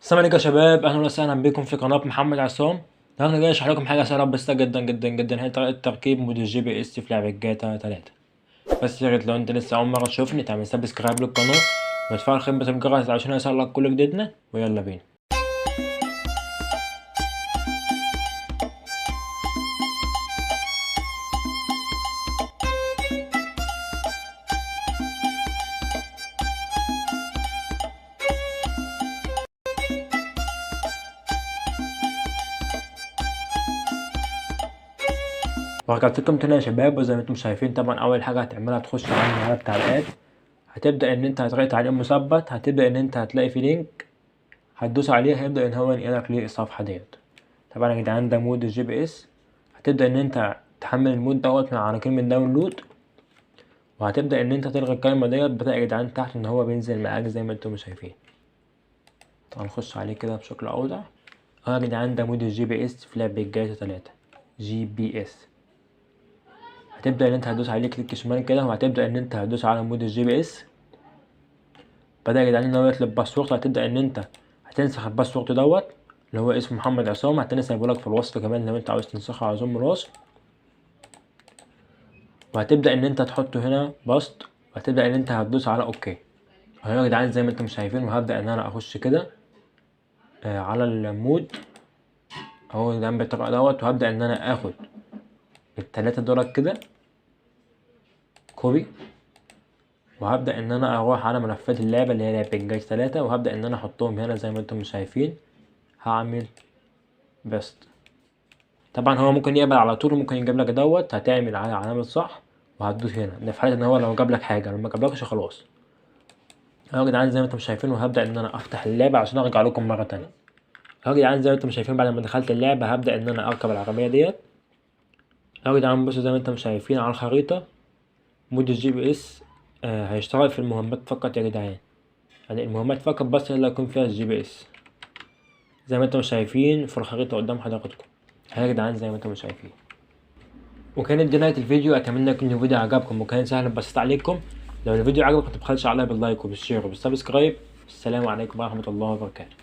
السلام عليكم يا شباب، اهلا وسهلا بكم في قناه محمد عصام. النهارده جاي اشرح لكم حاجه سهله بسيطه جدا جدا جدا، هي طريقه تركيب مود الجي بي اس في لعبه جاتا 3. بس يا ريت لو انت لسه اول مره تشوفني تعمل سبسكرايب للقناه وتفعل خدمه الجرس عشان يوصلك كل جديدنا، ويلا بينا. ورجعت لكم تاني يا شباب، وزي ما انتم شايفين طبعا اول حاجه هتعملها تخش على الملف بتاع الاد. هتبدا ان انت هتضغط عليه مثبت، هتبدا ان انت هتلاقي في لينك هتدوس عليه، هيبدا ان هو ينقلك للصفحه ديت. طبعا يا جدعان ده مود الجي بي اس. هتبدا ان انت تحمل المود دوت من على كلمه داونلود، وهتبدأ ان انت تلغي القايمة ديت. بدأ يا جدعان تحت ان هو بينزل معاك زي ما انتم شايفين. طبعا نخش عليه كده بشكل اوضح. يا جدعان ده مود الجي بي اس في لعبة جاتا 3 جي بي اس. هتبدأ ان انت هتدوس عليه كليك شمال كده، وهتبدأ ان انت هتدوس على مود الجي بي اس. بدأ يا جدعان ان هو يطلب باسورد. هتبدأ ان انت هتنسخ الباسورد دوت اللي هو اسم محمد عصام. هتنسخه في الوصف كمان لو انت عاوز تنسخه على زوم الوصف. وهتبدأ ان انت تحطه هنا باست، وهتبدأ ان انت هتدوس على اوكي. اهو يا جدعان زي ما انتم شايفين، وهبدأ ان انا اخش كده على المود اهو جنب الطبق دوت، وهبدأ ان انا اخد التلاتة دولت كده كوبي، وهبدأ ان انا اروح على ملفات اللعبة اللي هي لعبة جاتا 3، وهبدأ ان انا احطهم هنا زي ما انتم شايفين. هعمل بست. طبعا هو ممكن يقبل على طول وممكن يجيب لك دوت، هتعمل على علامة صح وهتدوس هنا. ده في حالة ان هو لو جاب لك حاجة، لو ما جابلكش خلاص. اهو يا جدعان زي ما انتم شايفين، وهبدأ ان انا افتح اللعبة عشان ارجع لكم مرة تانية. اهو يا جدعان زي ما انتم شايفين، بعد ما دخلت اللعبة هبدأ ان انا اركب العربية ديت. اهو يا جدعان بصوا زي ما انتم شايفين على الخريطة مود الجي بي اس هيشتغل في المهمات فقط يا جدعان. يعني المهمات فقط بس اللي هيكون فيها الجي بي اس زي ما انتم شايفين في الخريطة قدام حضراتكم. يا جدعان زي ما انتم شايفين. وكانت دي نهاية الفيديو. اتمنى يكون الفيديو عجبكم وكان سهل بسيط عليكم. لو الفيديو عجبك متبخلش عليا باللايك وبالشير وبالسبسكرايب. السلام عليكم ورحمة الله وبركاته.